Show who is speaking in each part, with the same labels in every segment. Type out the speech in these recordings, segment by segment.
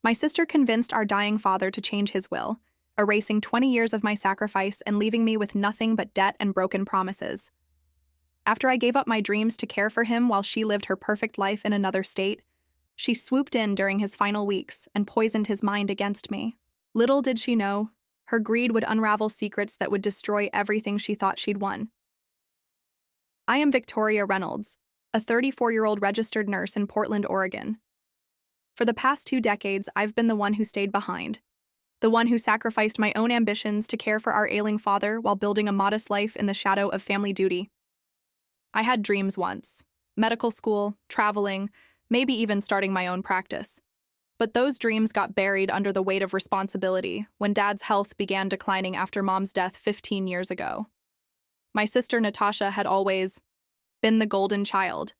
Speaker 1: My sister convinced our dying father to change his will, erasing 20 years of my sacrifice and leaving me with nothing but debt and broken promises. After I gave up my dreams to care for him while she lived her perfect life in another state, she swooped in during his final weeks and poisoned his mind against me. Little did she know, her greed would unravel secrets that would destroy everything she thought she'd won. I am Victoria Reynolds, a 34-year-old registered nurse in Portland, Oregon. For the past 2 decades, I've been the one who stayed behind, the one who sacrificed my own ambitions to care for our ailing father while building a modest life in the shadow of family duty. I had dreams once: medical school, traveling, maybe even starting my own practice. But those dreams got buried under the weight of responsibility when Dad's health began declining after Mom's death 15 years ago. My sister Natasha had always been the golden child,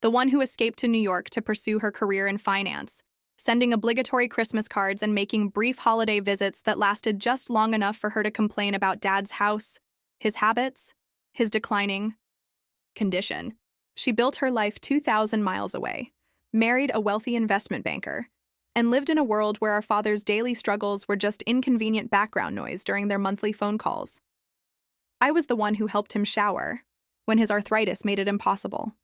Speaker 1: the one who escaped to New York to pursue her career in finance, sending obligatory Christmas cards and making brief holiday visits that lasted just long enough for her to complain about Dad's house, his habits, his declining condition. She built her life 2,000 miles away, married a wealthy investment banker, and lived in a world where our father's daily struggles were just inconvenient background noise during their monthly phone calls. I was the one who helped him shower when his arthritis made it impossible.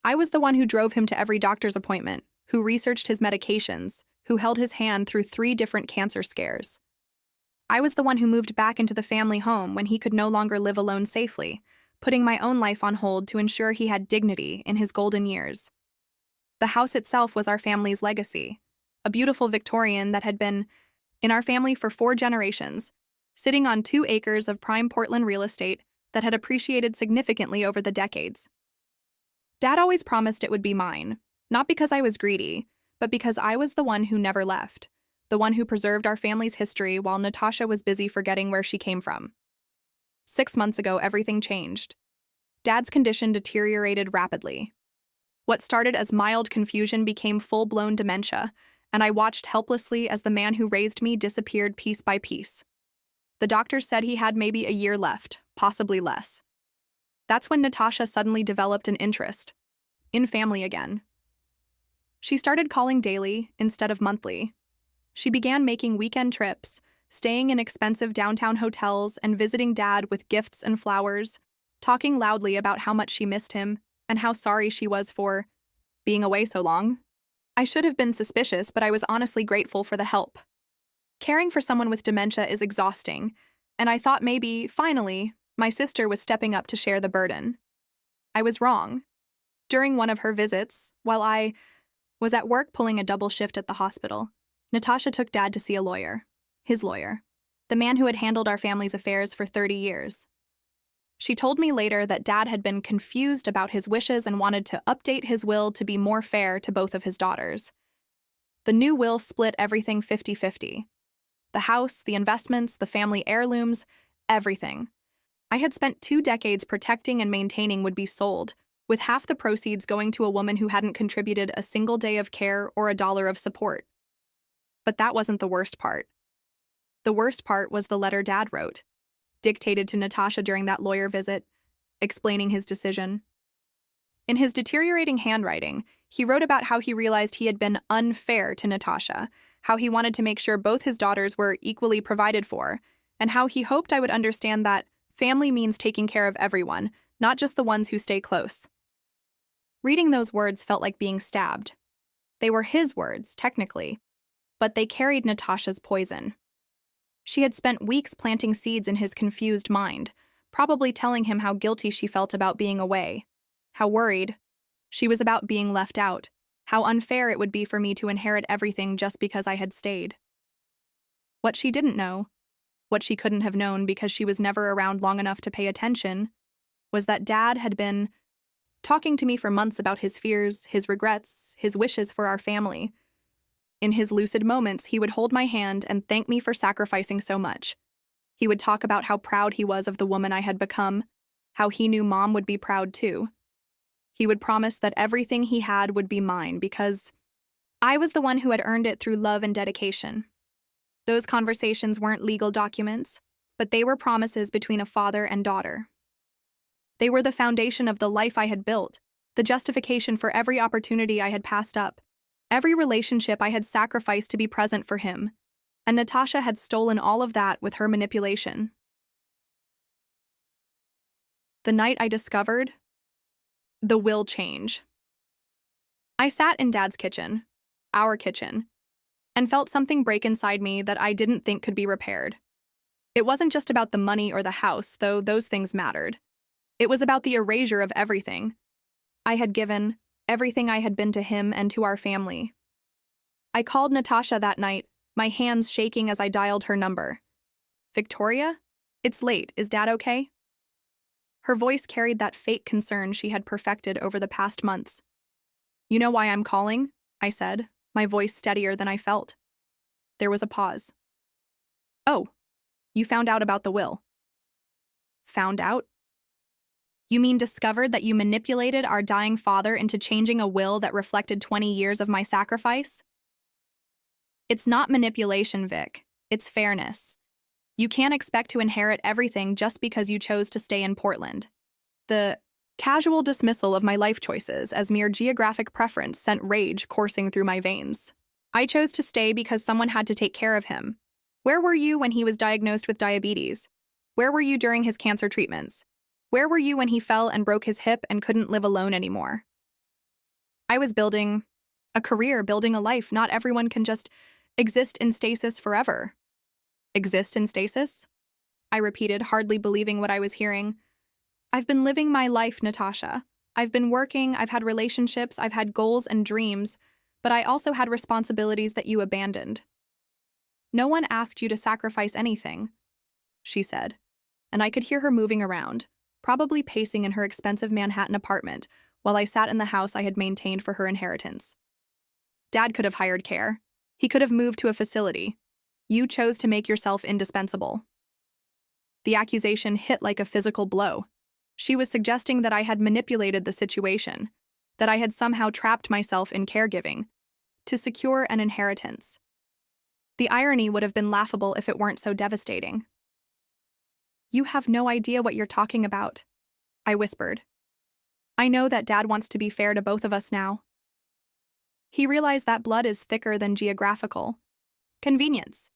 Speaker 1: I was the one who drove him to every doctor's appointment, who researched his medications, who held his hand through 3 different cancer scares. I was the one who moved back into the family home when he could no longer live alone safely, putting my own life on hold to ensure he had dignity in his golden years. The house itself was our family's legacy, a beautiful Victorian that had been in our family for 4 generations, sitting on 2 acres of prime Portland real estate that had appreciated significantly over the decades. Dad always promised it would be mine, not because I was greedy, but because I was the one who never left, the one who preserved our family's history while Natasha was busy forgetting where she came from. 6 months ago, everything changed. Dad's condition deteriorated rapidly. What started as mild confusion became full-blown dementia, and I watched helplessly as the man who raised me disappeared piece by piece. The doctors said he had maybe a year left, possibly less. That's when Natasha suddenly developed an interest in family again. She started calling daily instead of monthly. She began making weekend trips, staying in expensive downtown hotels and visiting Dad with gifts and flowers, talking loudly about how much she missed him and how sorry she was for being away so long. I should have been suspicious, but I was honestly grateful for the help. Caring for someone with dementia is exhausting, and I thought maybe, finally, my sister was stepping up to share the burden. I was wrong. During one of her visits, while I was at work pulling a double shift at the hospital, Natasha took Dad to see a lawyer, his lawyer, the man who had handled our family's affairs for 30 years. She told me later that Dad had been confused about his wishes and wanted to update his will to be more fair to both of his daughters. The new will split everything 50-50. The house, the investments, the family heirlooms, everything I had spent 2 decades protecting and maintaining would be sold, with half the proceeds going to a woman who hadn't contributed a single day of care or a dollar of support. But that wasn't the worst part. The worst part was the letter Dad wrote, dictated to Natasha during that lawyer visit, explaining his decision. In his deteriorating handwriting, he wrote about how he realized he had been unfair to Natasha, how he wanted to make sure both his daughters were equally provided for, and how he hoped I would understand that family means taking care of everyone, not just the ones who stay close. Reading those words felt like being stabbed. They were his words, technically, but they carried Natasha's poison. She had spent weeks planting seeds in his confused mind, probably telling him how guilty she felt about being away, how worried she was about being left out, how unfair it would be for me to inherit everything just because I had stayed. What she didn't know, what she couldn't have known because she was never around long enough to pay attention, was that Dad had been talking to me for months about his fears, his regrets, his wishes for our family. In his lucid moments, he would hold my hand and thank me for sacrificing so much. He would talk about how proud he was of the woman I had become, how he knew Mom would be proud too. He would promise that everything he had would be mine because I was the one who had earned it through love and dedication. Those conversations weren't legal documents, but they were promises between a father and daughter. They were the foundation of the life I had built, the justification for every opportunity I had passed up, Every relationship I had sacrificed to be present for him, and Natasha had stolen all of that with her manipulation. The night I discovered the will change. I sat in Dad's kitchen, our kitchen, and felt something break inside me that I didn't think could be repaired. It wasn't just about the money or the house, though those things mattered. It was about the erasure of everything I had given, everything I had been to him and to our family. I called Natasha that night, my hands shaking as I dialed her number. "Victoria? It's late. Is Dad okay?" Her voice carried that fake concern she had perfected over the past months. "You know why I'm calling?" I said, my voice steadier than I felt. There was a pause. "Oh, you found out about the will." "Found out? You mean discovered that you manipulated our dying father into changing a will that reflected 20 years of my sacrifice?" "It's not manipulation, Vic. It's fairness. You can't expect to inherit everything just because you chose to stay in Portland." The casual dismissal of my life choices as mere geographic preference sent rage coursing through my veins. I chose to stay because someone had to take care of him. Where were you when he was diagnosed with diabetes? Where were you during his cancer treatments? Where were you when he fell and broke his hip and couldn't live alone anymore? I was building a career, building a life. Not everyone can just exist in stasis forever. Exist in stasis? I repeated, hardly believing what I was hearing. I've been living my life, Natasha. I've been working, I've had relationships, I've had goals and dreams, but I also had responsibilities that you abandoned. No one asked you to sacrifice anything, she said, and I could hear her moving around, probably pacing in her expensive Manhattan apartment while I sat in the house I had maintained for her inheritance. Dad could have hired care. He could have moved to a facility. You chose to make yourself indispensable. The accusation hit like a physical blow. She was suggesting that I had manipulated the situation, that I had somehow trapped myself in caregiving to secure an inheritance. The irony would have been laughable if it weren't so devastating. "You have no idea what you're talking about," I whispered. "I know that Dad wants to be fair to both of us now. He realized that blood is thicker than geographical convenience."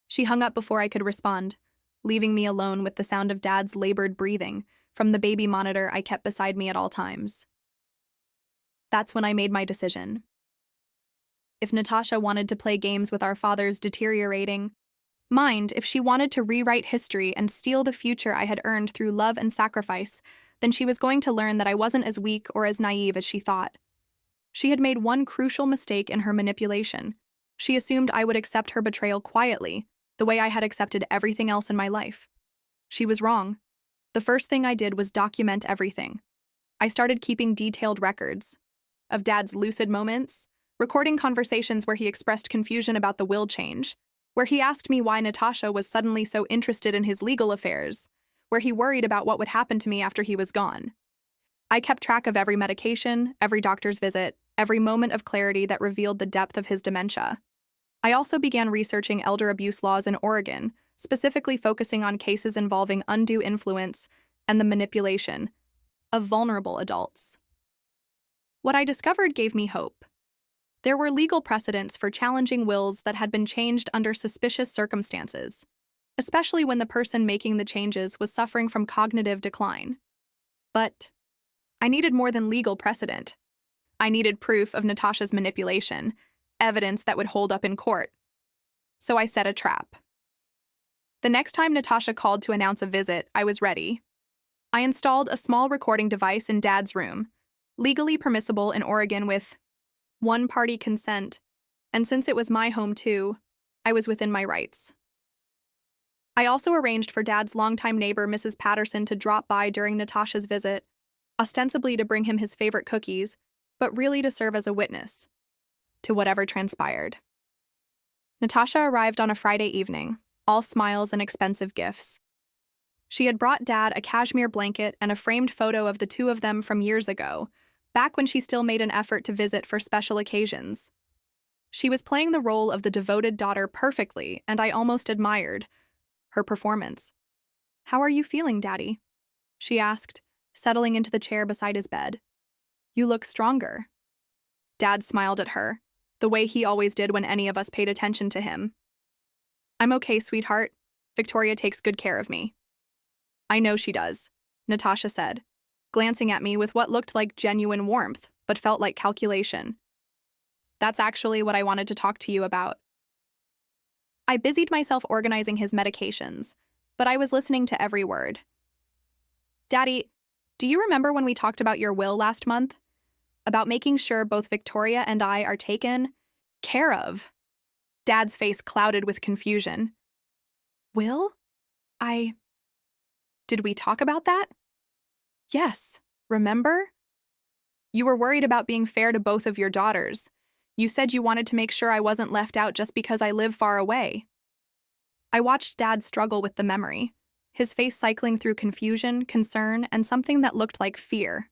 Speaker 1: She hung up before I could respond, leaving me alone with the sound of Dad's labored breathing from the baby monitor I kept beside me at all times. That's when I made my decision. If Natasha wanted to play games with our father's deteriorating mind, if she wanted to rewrite history and steal the future I had earned through love and sacrifice, then she was going to learn that I wasn't as weak or as naive as she thought. She had made one crucial mistake in her manipulation. She assumed I would accept her betrayal quietly, the way I had accepted everything else in my life. She was wrong. The first thing I did was document everything. I started keeping detailed records of Dad's lucid moments, recording conversations where he expressed confusion about the will change, where he asked me why Natasha was suddenly so interested in his legal affairs, where he worried about what would happen to me after he was gone. I kept track of every medication, every doctor's visit, every moment of clarity that revealed the depth of his dementia. I also began researching elder abuse laws in Oregon, specifically focusing on cases involving undue influence and the manipulation of vulnerable adults. What I discovered gave me hope. There were legal precedents for challenging wills that had been changed under suspicious circumstances, especially when the person making the changes was suffering from cognitive decline. But I needed more than legal precedent. I needed proof of Natasha's manipulation, evidence that would hold up in court. So I set a trap. The next time Natasha called to announce a visit, I was ready. I installed a small recording device in Dad's room, legally permissible in Oregon with one-party consent, and since it was my home too, I was within my rights. I also arranged for Dad's longtime neighbor, Mrs. Patterson, to drop by during Natasha's visit, ostensibly to bring him his favorite cookies, but really to serve as a witness to whatever transpired. Natasha arrived on a Friday evening, all smiles and expensive gifts. She had brought Dad a cashmere blanket and a framed photo of the two of them from years ago, back when she still made an effort to visit for special occasions. She was playing the role of the devoted daughter perfectly, and I almost admired her performance. "How are you feeling, Daddy?" she asked, settling into the chair beside his bed. "You look stronger." Dad smiled at her, the way he always did when any of us paid attention to him. "I'm okay, sweetheart. Victoria takes good care of me." "I know she does," Natasha said, glancing at me with what looked like genuine warmth, but felt like calculation. "That's actually what I wanted to talk to you about." I busied myself organizing his medications, but I was listening to every word. "Daddy, do you remember when we talked about your will last month? About making sure both Victoria and I are taken care of?" Dad's face clouded with confusion. "Will? Did we talk about that?" "Yes, remember? You were worried about being fair to both of your daughters. You said you wanted to make sure I wasn't left out just because I live far away." I watched Dad struggle with the memory, his face cycling through confusion, concern, and something that looked like fear.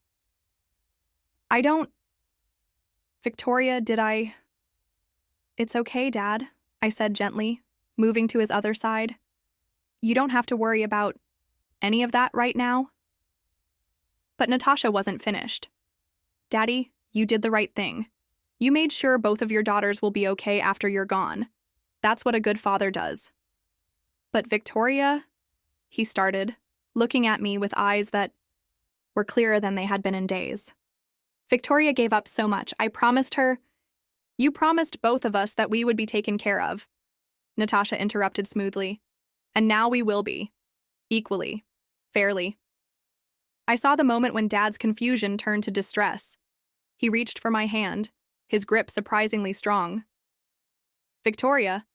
Speaker 1: Victoria, did I? "It's okay, Dad," I said gently, moving to his other side. "You don't have to worry about any of that right now." But Natasha wasn't finished. "Daddy, you did the right thing. You made sure both of your daughters will be okay after you're gone. That's what a good father does." "But Victoria," he started, looking at me with eyes that were clearer than they had been in days. "Victoria gave up so much. I promised her—" "You promised both of us that we would be taken care of," Natasha interrupted smoothly. "And now we will be. Equally. Fairly." I saw the moment when Dad's confusion turned to distress. He reached for my hand, his grip surprisingly strong. "Victoria,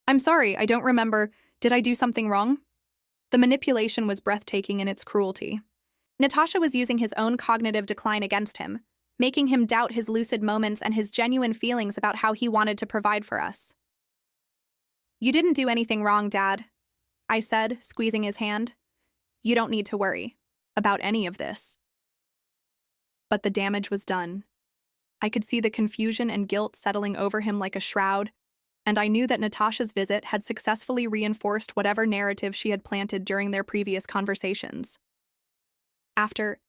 Speaker 1: I'm sorry, I don't remember. Did I do something wrong?" The manipulation was breathtaking in its cruelty. Natasha was using his own cognitive decline against him, making him doubt his lucid moments and his genuine feelings about how he wanted to provide for us. "You didn't do anything wrong, Dad," I said, squeezing his hand. "You don't need to worry about any of this." But the damage was done. I could see the confusion and guilt settling over him like a shroud, and I knew that Natasha's visit had successfully reinforced whatever narrative she had planted during their previous conversations. After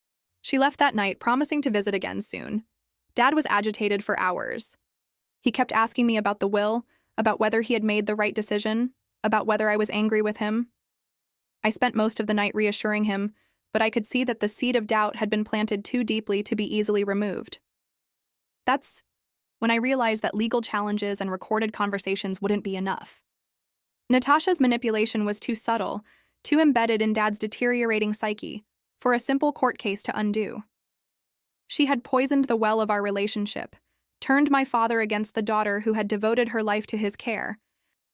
Speaker 1: she left that night, promising to visit again soon, Dad was agitated for hours. He kept asking me about the will, about whether he had made the right decision, about whether I was angry with him. I spent most of the night reassuring him, but I could see that the seed of doubt had been planted too deeply to be easily removed. That's when I realized that legal challenges and recorded conversations wouldn't be enough. Natasha's manipulation was too subtle, too embedded in Dad's deteriorating psyche, for a simple court case to undo. She had poisoned the well of our relationship, turned my father against the daughter who had devoted her life to his care,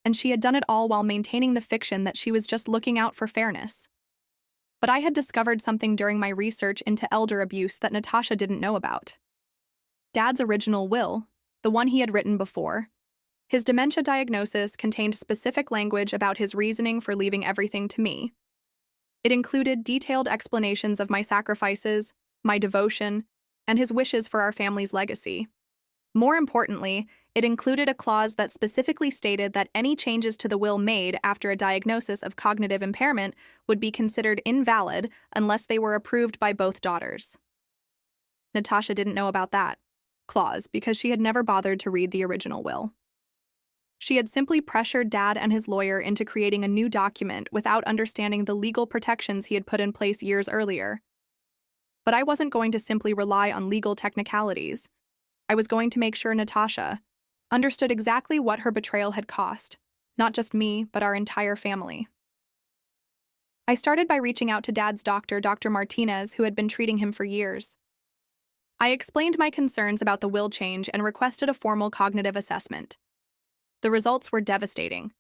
Speaker 1: and she had done it all while maintaining the fiction that she was just looking out for fairness. But I had discovered something during my research into elder abuse that Natasha didn't know about. Dad's original will, the one he had written before, his dementia diagnosis contained specific language about his reasoning for leaving everything to me. It included detailed explanations of my sacrifices, my devotion, and his wishes for our family's legacy. More importantly, it included a clause that specifically stated that any changes to the will made after a diagnosis of cognitive impairment would be considered invalid unless they were approved by both daughters. Natasha didn't know about that clause because she had never bothered to read the original will. She had simply pressured Dad and his lawyer into creating a new document without understanding the legal protections he had put in place years earlier. But I wasn't going to simply rely on legal technicalities. I was going to make sure Natasha understood exactly what her betrayal had cost, not just me, but our entire family. I started by reaching out to Dad's doctor, Dr. Martinez, who had been treating him for years. I explained my concerns about the will change and requested a formal cognitive assessment. The results were devastating.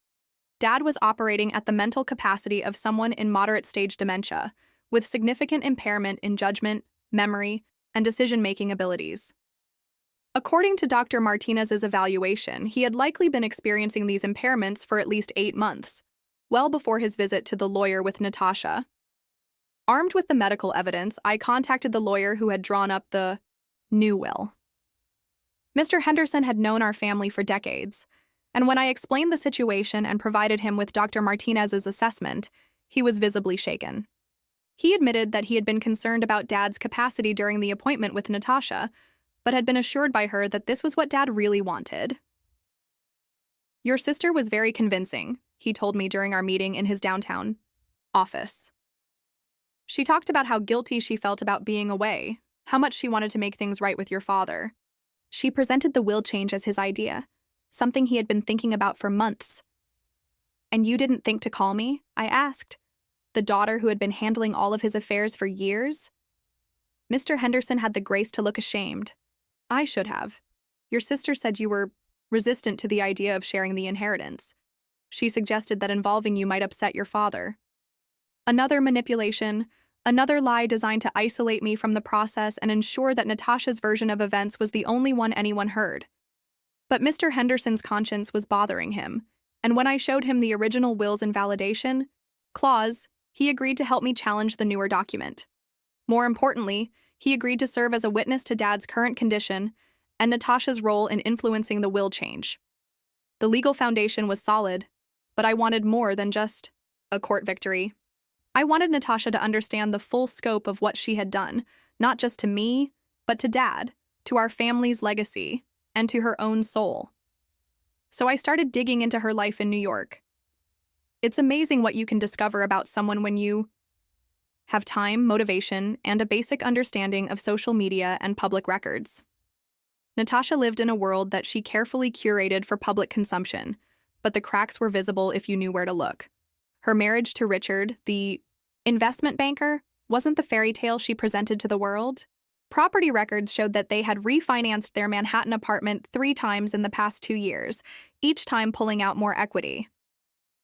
Speaker 1: Dad was operating at the mental capacity of someone in moderate-stage dementia, with significant impairment in judgment, memory, and decision-making abilities. According to Dr. Martinez's evaluation, he had likely been experiencing these impairments for at least 8 months, well before his visit to the lawyer with Natasha. Armed with the medical evidence, I contacted the lawyer who had drawn up the new will. Mr. Henderson had known our family for decades, and when I explained the situation and provided him with Dr. Martinez's assessment, he was visibly shaken. He admitted that he had been concerned about Dad's capacity during the appointment with Natasha, but had been assured by her that this was what Dad really wanted. "Your sister was very convincing," he told me during our meeting in his downtown office. "She talked about how guilty she felt about being away, how much she wanted to make things right with your father. She presented the will change as his idea, something he had been thinking about for months." "And you didn't think to call me?" I asked. "The daughter who had been handling all of his affairs for years?" Mr. Henderson had the grace to look ashamed. "I should have. Your sister said you were resistant to the idea of sharing the inheritance. She suggested that involving you might upset your father." Another manipulation, another lie designed to isolate me from the process and ensure that Natasha's version of events was the only one anyone heard. But Mr. Henderson's conscience was bothering him, and when I showed him the original will's invalidation clause, he agreed to help me challenge the newer document. More importantly, he agreed to serve as a witness to Dad's current condition and Natasha's role in influencing the will change. The legal foundation was solid, but I wanted more than just a court victory. I wanted Natasha to understand the full scope of what she had done, not just to me, but to Dad, to our family's legacy, and to her own soul. So I started digging into her life in New York. It's amazing what you can discover about someone when you have time, motivation, and a basic understanding of social media and public records. Natasha lived in a world that she carefully curated for public consumption, but the cracks were visible if you knew where to look. Her marriage to Richard, the investment banker, wasn't the fairy tale she presented to the world. Property records showed that they had refinanced their Manhattan apartment 3 times in the past 2 years, each time pulling out more equity.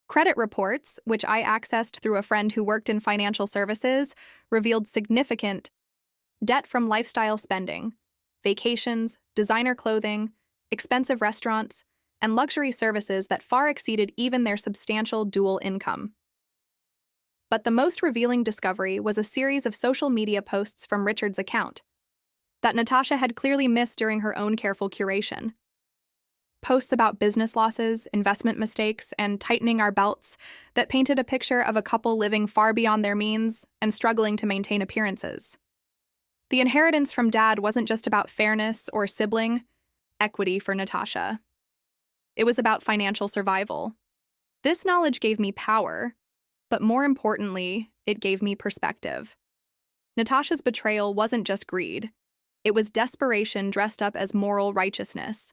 Speaker 1: Credit reports, which I accessed through a friend who worked in financial services, revealed significant debt from lifestyle spending, vacations, designer clothing, expensive restaurants, and luxury services that far exceeded even their substantial dual income. But the most revealing discovery was a series of social media posts from Richard's account that Natasha had clearly missed during her own careful curation. Posts about business losses, investment mistakes, and tightening our belts that painted a picture of a couple living far beyond their means and struggling to maintain appearances. The inheritance from Dad wasn't just about fairness or sibling equity for Natasha. It was about financial survival. This knowledge gave me power, but more importantly, it gave me perspective. Natasha's betrayal wasn't just greed. It was desperation dressed up as moral righteousness.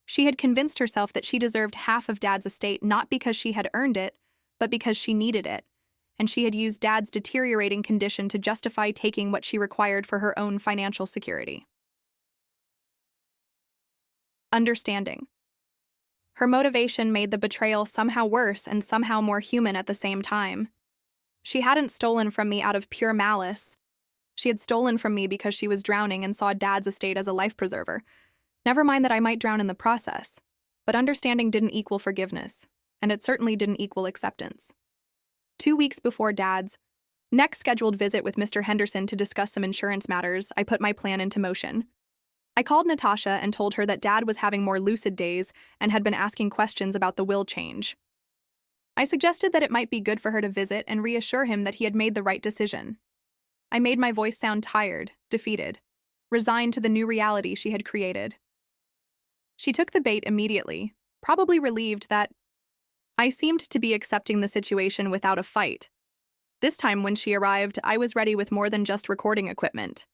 Speaker 1: She had convinced herself that she deserved half of Dad's estate not because she had earned it, but because she needed it, and she had used Dad's deteriorating condition to justify taking what she required for her own financial security. Understanding. Her motivation made the betrayal somehow worse and somehow more human at the same time. She hadn't stolen from me out of pure malice. She had stolen from me because she was drowning and saw Dad's estate as a life preserver. Never mind that I might drown in the process. But understanding didn't equal forgiveness, and it certainly didn't equal acceptance. 2 weeks before Dad's next scheduled visit with Mr. Henderson to discuss some insurance matters, I put my plan into motion. I called Natasha and told her that Dad was having more lucid days and had been asking questions about the will change. I suggested that it might be good for her to visit and reassure him that he had made the right decision. I made my voice sound tired, defeated, resigned to the new reality she had created. She took the bait immediately, probably relieved that I seemed to be accepting the situation without a fight. This time when she arrived, I was ready with more than just recording equipment.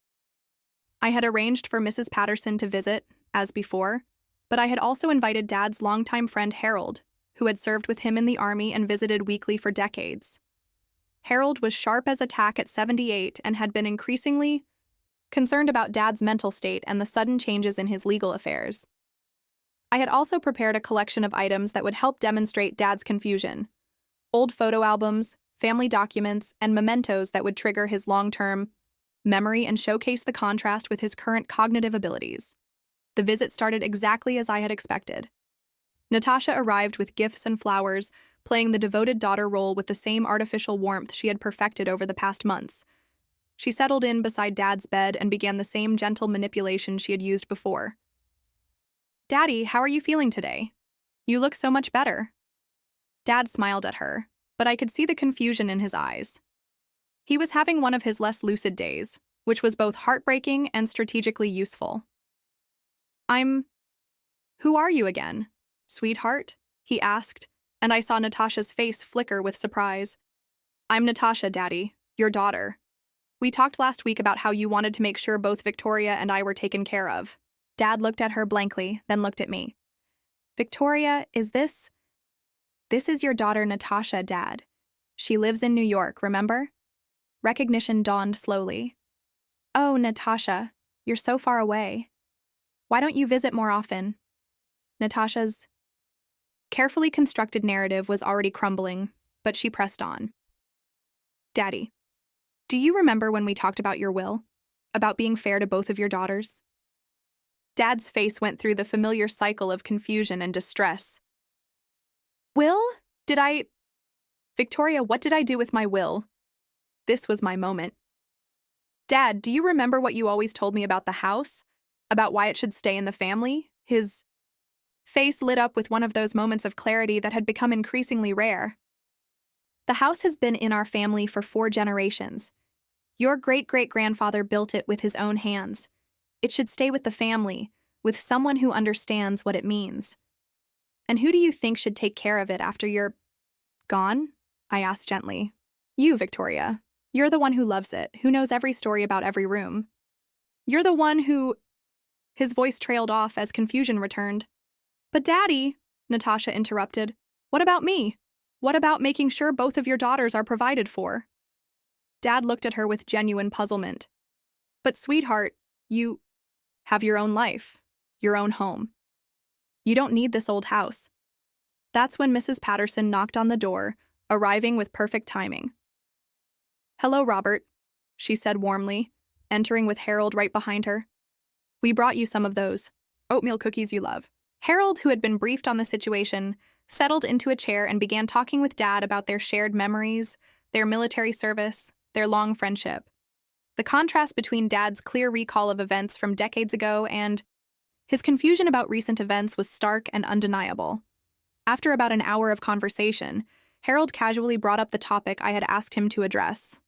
Speaker 1: I had arranged for Mrs. Patterson to visit, as before, but I had also invited Dad's longtime friend Harold, who had served with him in the Army and visited weekly for decades. Harold was sharp as a tack at 78 and had been increasingly concerned about Dad's mental state and the sudden changes in his legal affairs. I had also prepared a collection of items that would help demonstrate Dad's confusion: old photo albums, family documents, and mementos that would trigger his long-term memory and showcase the contrast with his current cognitive abilities. The visit started exactly as I had expected. Natasha arrived with gifts and flowers, playing the devoted daughter role with the same artificial warmth she had perfected over the past months. She settled in beside Dad's bed and began the same gentle manipulation she had used before. "Daddy, how are you feeling today? You look so much better." Dad smiled at her, but I could see the confusion in his eyes. He was having one of his less lucid days, which was both heartbreaking and strategically useful. Who are you again? Sweetheart? He asked, and I saw Natasha's face flicker with surprise. I'm Natasha, Daddy, your daughter. We talked last week about how you wanted to make sure both Victoria and I were taken care of. Dad looked at her blankly, then looked at me. Victoria, this is your daughter Natasha, Dad. She lives in New York, remember? Recognition dawned slowly. Oh, Natasha, you're so far away. Why don't you visit more often? Natasha's carefully constructed narrative was already crumbling, but she pressed on. Daddy, do you remember when we talked about your will? About being fair to both of your daughters? Dad's face went through the familiar cycle of confusion and distress. Will? Victoria, what did I do with my will? This was my moment. Dad, do you remember what you always told me about the house? About why it should stay in the family? His face lit up with one of those moments of clarity that had become increasingly rare. The house has been in our family for 4 generations. Your great-great-grandfather built it with his own hands. It should stay with the family, with someone who understands what it means. And who do you think should take care of it after you're gone? I asked gently. You, Victoria. You're the one who loves it, who knows every story about every room. You're the one who... His voice trailed off as confusion returned. But Daddy, Natasha interrupted, what about me? What about making sure both of your daughters are provided for? Dad looked at her with genuine puzzlement. But sweetheart, you have your own life, your own home. You don't need this old house. That's when Mrs. Patterson knocked on the door, arriving with perfect timing. Hello, Robert, she said warmly, entering with Harold right behind her. We brought you some of those oatmeal cookies you love. Harold, who had been briefed on the situation, settled into a chair and began talking with Dad about their shared memories, their military service, their long friendship. The contrast between Dad's clear recall of events from decades ago and his confusion about recent events was stark and undeniable. After about an hour of conversation, Harold casually brought up the topic I had asked him to address.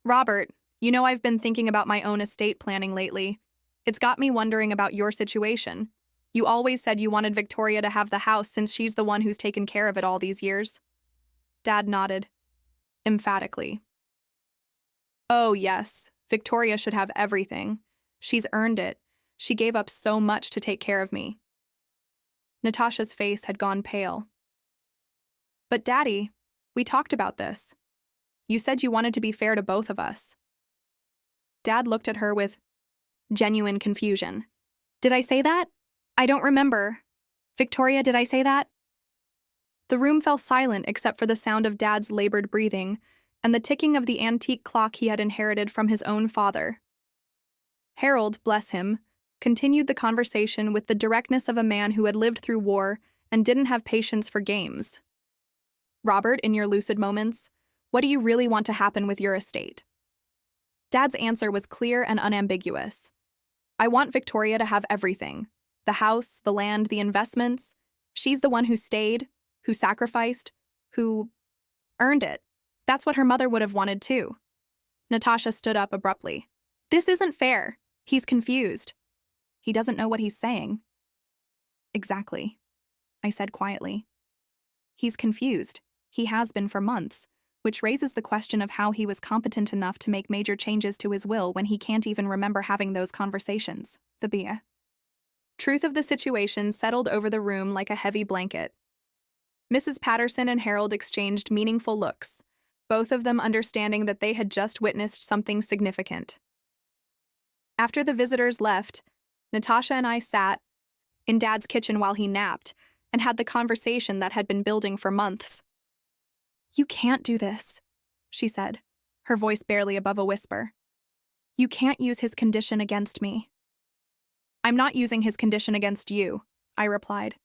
Speaker 1: Robert, you know I've been thinking about my own estate planning lately. It's got me wondering about your situation. You always said you wanted Victoria to have the house since she's the one who's taken care of it all these years. Dad nodded, emphatically. Oh, yes, Victoria should have everything. She's earned it. She gave up so much to take care of me. Natasha's face had gone pale. But Daddy, we talked about this. You said you wanted to be fair to both of us. Dad looked at her with genuine confusion. Did I say that? I don't remember. Victoria, did I say that? The room fell silent except for the sound of Dad's labored breathing and the ticking of the antique clock he had inherited from his own father. Harold, bless him, continued the conversation with the directness of a man who had lived through war and didn't have patience for games. Robert, in your lucid moments, what do you really want to happen with your estate? Dad's answer was clear and unambiguous. I want Victoria to have everything. The house, the land, the investments. She's the one who stayed, who sacrificed, who earned it. That's what her mother would have wanted too. Natasha stood up abruptly. This isn't fair. He's confused. He doesn't know what he's saying. Exactly, I said quietly. He's confused. He has been for months, which raises the question of how he was competent enough to make major changes to his will when he can't even remember having those conversations. The Bia. Truth of the situation settled over the room like a heavy blanket. Mrs. Patterson and Harold exchanged meaningful looks, both of them understanding that they had just witnessed something significant. After the visitors left, Natasha and I sat in Dad's kitchen while he napped and had the conversation that had been building for months. You can't do this, she said, her voice barely above a whisper. You can't use his condition against me. I'm not using his condition against you, I replied.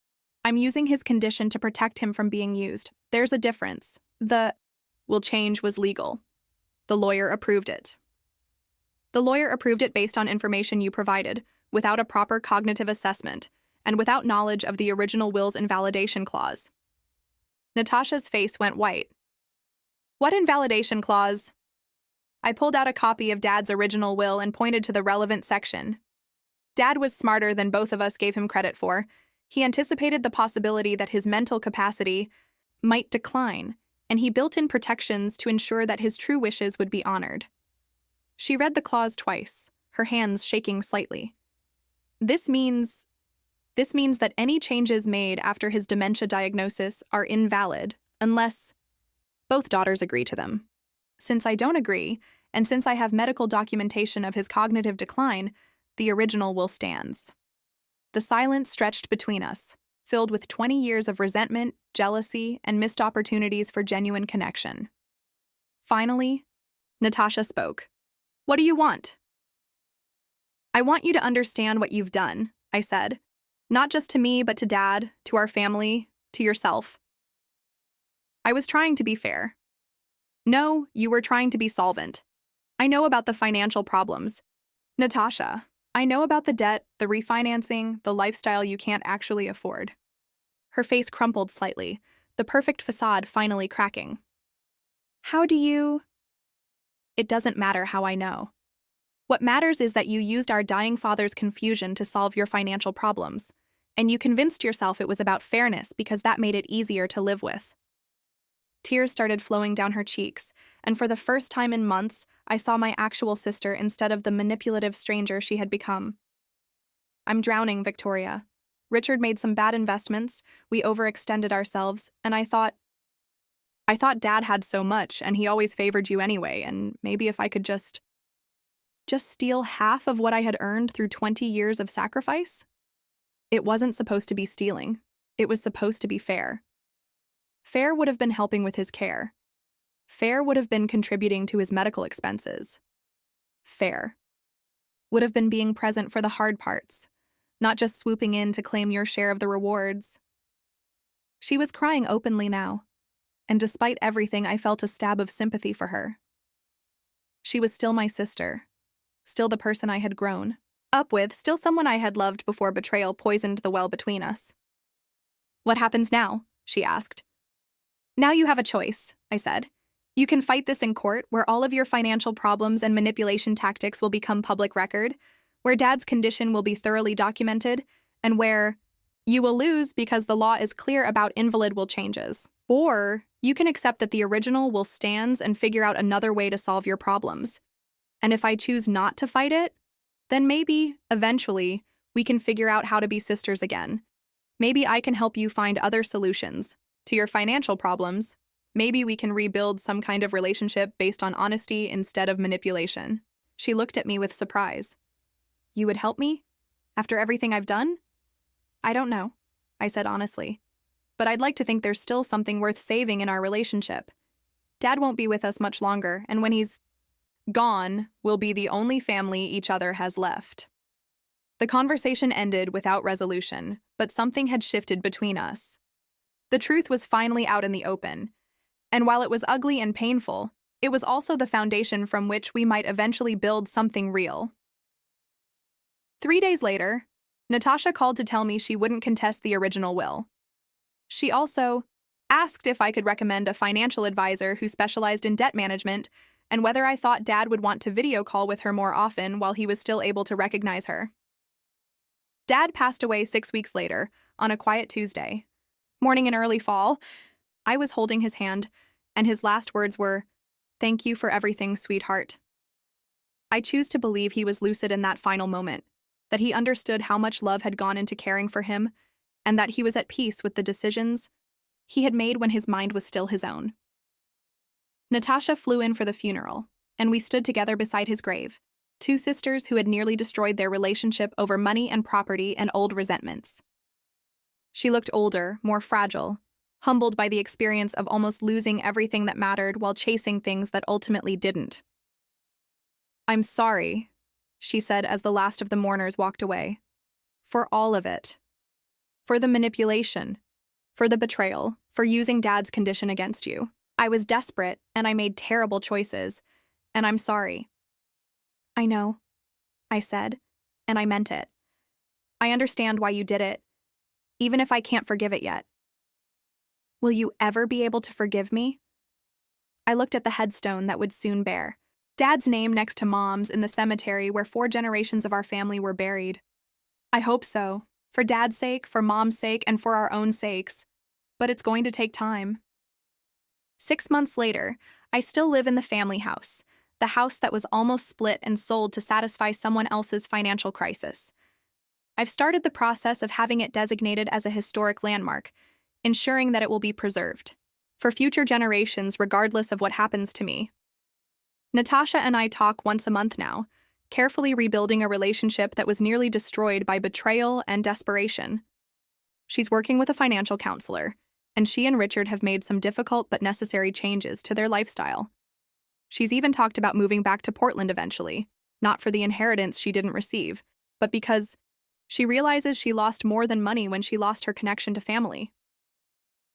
Speaker 1: I'm using his condition to protect him from being used. There's a difference. The will change was legal. The lawyer approved it. The lawyer approved it based on information you provided, without a proper cognitive assessment, and without knowledge of the original will's invalidation clause. Natasha's face went white. What invalidation clause? I pulled out a copy of Dad's original will and pointed to the relevant section. Dad was smarter than both of us gave him credit for. He anticipated the possibility that his mental capacity might decline, and he built in protections to ensure that his true wishes would be honored. She read the clause twice, her hands shaking slightly. This means that any changes made after his dementia diagnosis are invalid unless both daughters agree to them. Since I don't agree, and since I have medical documentation of his cognitive decline, the original will stand. The silence stretched between us, filled with 20 years of resentment, jealousy, and missed opportunities for genuine connection. Finally, Natasha spoke. "What do you want?" "I want you to understand what you've done," I said. "Not just to me, but to Dad, to our family, to yourself." I was trying to be fair. "No, you were trying to be solvent. I know about the financial problems. Natasha, I know about the debt, the refinancing, the lifestyle you can't actually afford." Her face crumpled slightly, the perfect facade finally cracking. "How do you—" "It doesn't matter how I know. What matters is that you used our dying father's confusion to solve your financial problems, and you convinced yourself it was about fairness because that made it easier to live with." Tears started flowing down her cheeks, and for the first time in months, I saw my actual sister instead of the manipulative stranger she had become. "I'm drowning, Victoria. Richard made some bad investments, we overextended ourselves, and I thought Dad had so much, and he always favored you anyway, and maybe if I could just steal half of what I had earned through 20 years of sacrifice?" It wasn't supposed to be stealing. It was supposed to be fair. Fair would have been helping with his care. Fair would have been contributing to his medical expenses. Fair would have been being present for the hard parts, not just swooping in to claim your share of the rewards. She was crying openly now, and despite everything, I felt a stab of sympathy for her. She was still my sister, still the person I had grown up with, still someone I had loved before betrayal poisoned the well between us. "What happens now?" she asked. "Now you have a choice," I said. "You can fight this in court, where all of your financial problems and manipulation tactics will become public record, where Dad's condition will be thoroughly documented, and where you will lose because the law is clear about invalidable changes. Or you can accept that the original will stand and figure out another way to solve your problems. And if I choose not to fight it, then maybe, eventually, we can figure out how to be sisters again. Maybe I can help you find other solutions to your financial problems. Maybe we can rebuild some kind of relationship based on honesty instead of manipulation." She looked at me with surprise. "You would help me? After everything I've done?" "I don't know," I said honestly. "But I'd like to think there's still something worth saving in our relationship. Dad won't be with us much longer, and when he's gone, we'll be the only family each other has left." The conversation ended without resolution, but something had shifted between us. The truth was finally out in the open, and while it was ugly and painful, it was also the foundation from which we might eventually build something real. 3 days later, Natasha called to tell me she wouldn't contest the original will. She also asked if I could recommend a financial advisor who specialized in debt management and whether I thought Dad would want to video call with her more often while he was still able to recognize her. Dad passed away 6 weeks later, on a quiet Tuesday. Morning in early fall, I was holding his hand, and his last words were, "Thank you for everything, sweetheart." I choose to believe he was lucid in that final moment, that he understood how much love had gone into caring for him, and that he was at peace with the decisions he had made when his mind was still his own. Natasha flew in for the funeral, and we stood together beside his grave, two sisters who had nearly destroyed their relationship over money and property and old resentments. She looked older, more fragile, humbled by the experience of almost losing everything that mattered while chasing things that ultimately didn't. "I'm sorry," she said as the last of the mourners walked away. "For all of it. For the manipulation. For the betrayal. For using Dad's condition against you. I was desperate, and I made terrible choices, and I'm sorry." "I know," I said, and I meant it. "I understand why you did it, even if I can't forgive it yet." "Will you ever be able to forgive me?" I looked at the headstone that would soon bear Dad's name next to Mom's in the cemetery where 4 generations of our family were buried. I hope so. For Dad's sake, for Mom's sake, and for our own sakes. But it's going to take time. 6 months later, I still live in the family house, the house that was almost split and sold to satisfy someone else's financial crisis. I've started the process of having it designated as a historic landmark, ensuring that it will be preserved for future generations regardless of what happens to me. Natasha and I talk once a month now, carefully rebuilding a relationship that was nearly destroyed by betrayal and desperation. She's working with a financial counselor, and she and Richard have made some difficult but necessary changes to their lifestyle. She's even talked about moving back to Portland eventually, not for the inheritance she didn't receive, but because she realizes she lost more than money when she lost her connection to family.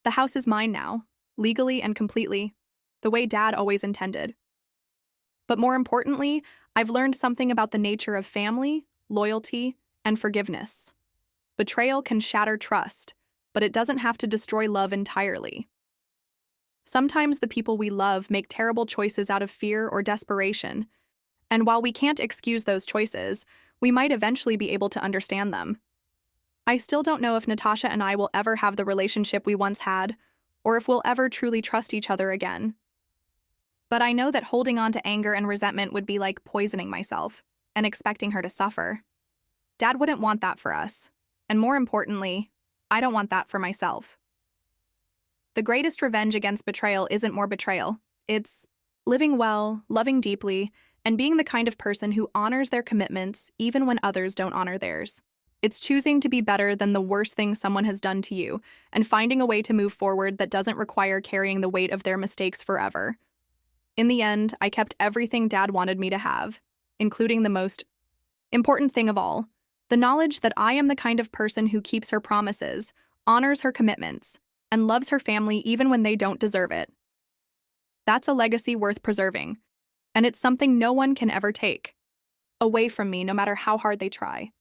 Speaker 1: The house is mine now, legally and completely, the way Dad always intended. But more importantly, I've learned something about the nature of family, loyalty, and forgiveness. Betrayal can shatter trust, but it doesn't have to destroy love entirely. Sometimes the people we love make terrible choices out of fear or desperation, and while we can't excuse those choices, we might eventually be able to understand them. I still don't know if Natasha and I will ever have the relationship we once had, or if we'll ever truly trust each other again. But I know that holding on to anger and resentment would be like poisoning myself and expecting her to suffer. Dad wouldn't want that for us, and more importantly, I don't want that for myself. The greatest revenge against betrayal isn't more betrayal. It's living well, loving deeply, and being the kind of person who honors their commitments even when others don't honor theirs. It's choosing to be better than the worst thing someone has done to you and finding a way to move forward that doesn't require carrying the weight of their mistakes forever. In the end, I kept everything Dad wanted me to have, including the most important thing of all, the knowledge that I am the kind of person who keeps her promises, honors her commitments, and loves her family even when they don't deserve it. That's a legacy worth preserving, and it's something no one can ever take away from me no matter how hard they try.